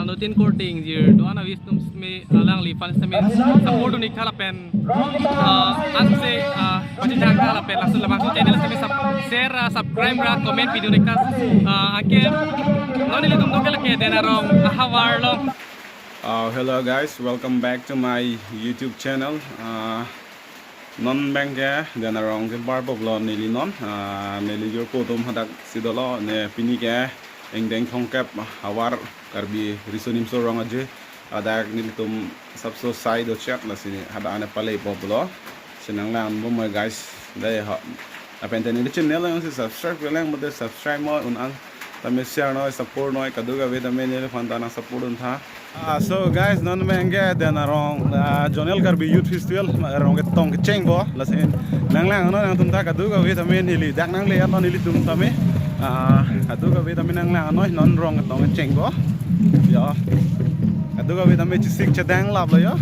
nutin courting jir doan awis tum me alang li fan semen support unik khala pen anse pajang khala pen langsung lamang channel semen share subscribe ra comment video nikas ake noni li tum dokal ke denarong ahawar lo. Hello guys, welcome back to my YouTube channel. Non bangke denarong ke barbo vlog nili non nili jo ko tum hadak sidolo ne pinike engdeng thongkap hawar karbi risonim so rong aje adak nili tum sabso side do chat la sini hada ane palei poplo senang lang mo my guys dai ha apente ni channel lang si subscribe lang mo de subscribe mo un tame share no support no kaduga ve tame ne fantana support un tha. So guys, non menge denarong jonel karbi youth festival rong ke tong ke cheng bo la sen lang lang no nang tum ta kaduga ve tame nili dak nang le ya no nili tum tame kaduga ve tame nang lang no non rong ke tong ke cheng bo yo kaduga ve tame chisik chadang lab lo yo.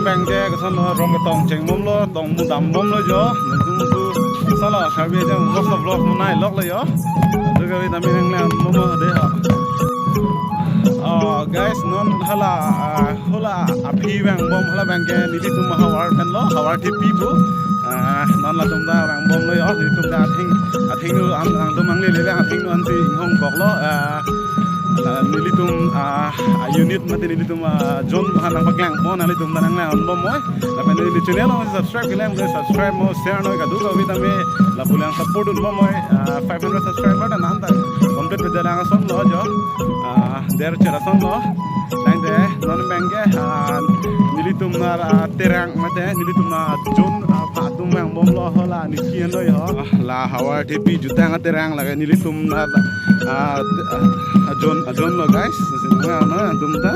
Bangke kesan lo rong ketong ceng mom lo tong mu dam mom lo jo nung tu salah khabe jam vlog menai lok lo yo tu gawe tami nang lam mom de guys non hala api bang bom hala bangke niti tum hawar pen lo hawar tipi bu non la tum da bang bom lo yo niti tum da athing lu ang tum ang le le athing lu an si hong kok lo nilitum unit mati nilitum John hanang paklang mo nalitum nanang na on mo tapi nili channel mo subscribe kilang subscribe mo share no kadu ka vitame la pulang support mo mo 500 subscriber dan nanta complete pedala son lo jo der chera son lo tang de non bangge nilitum na terang mate nilitum na John patum yang bom lo hola nikian lo yo la hawar tipi jutang terang la nilitum na John lo guys semua na antum ta.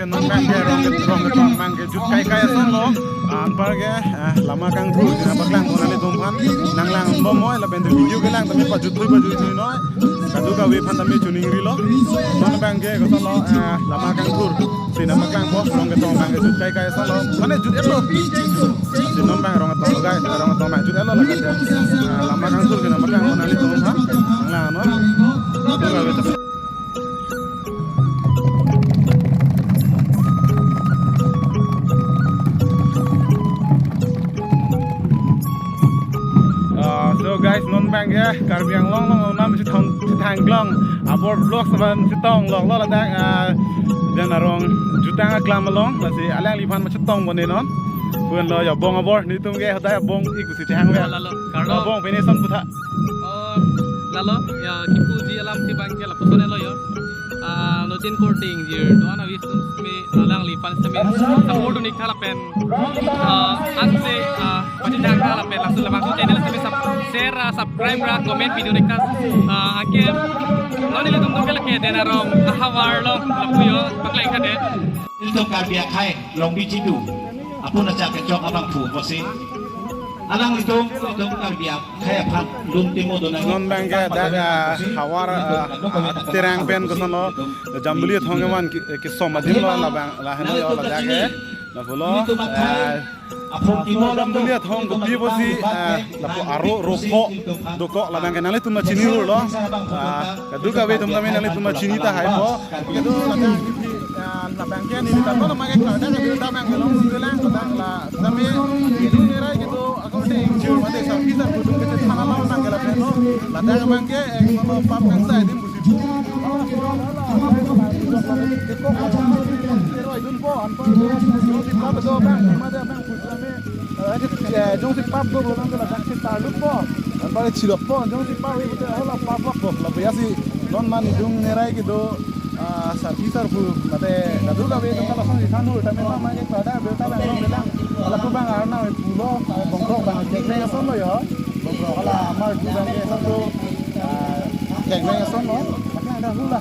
Non bangke rong bangke jut kai son lo anpar ge lama kang thu dina baklang onali tumpan nang lang bom moi la bende video ke lang tami pajut baju no kadu ka we phan tami chuning ri lo non bangke ko son lo lama kang thu sina baklang bo rong ke tong bangke jut kai son lo mane jut elo non bang rong tong ga rong tong jut elo la kate lama kang thu dina baklang onali tumpan nang lang no kadu ka we tami. So guys, non bang ya, karbiang long nam si thang glong, abor vlog saban si tong lok lo ladak dan arong jutang klam long, nasi alang lipan macam tong bone non, pun lo ya bong abor ni tum ge hoda bong ikut si thang ya, bong penesan putha. Lalo ya kipu ji alam si bang ke lapusan lo yo, nutin courting jir doan awis tum me alang lipan semen support unik khala pen anse pajang khala pen langsung lamang channel semen share subscribe ra comment video nikas ake noni li tum dokal ke denarong ahawar lo lapuyo paklai kade untuk karbiak hai long bi cidu apun aja kecok abang pu posi alang itu karbiak hai aphan lum timo donang non bangke daga hawar terang pen ko sono jambuli thongeman ki somadin lo la heno yo la dage la bolo Alhamdulillah thong ko bi bosi lapo aro roko doko la bang kenale tuma chini lo ka du ka be tum tame nale tuma chini ta hai bo ke do la la bangke ni kita ko ma ke ka da ke da bang long ke lang ko da la sami itu ni rai gitu according to mate sa kita ko dum ke thana la na ke la no la da bangke no pap kan sa din busi jong si pap do lang la dak si tar lu po an ba chilok po jong si pap itu hola pap po la biasi non man dung ni rai gitu servicer pu mate dadu ga be to la song sanu ta me ma ke pada be ta bang belang ala ku bang arna pulo bongro bang jek ne son lo yo bongro ala mar du bang ke son to jek ne son lo makna ada hula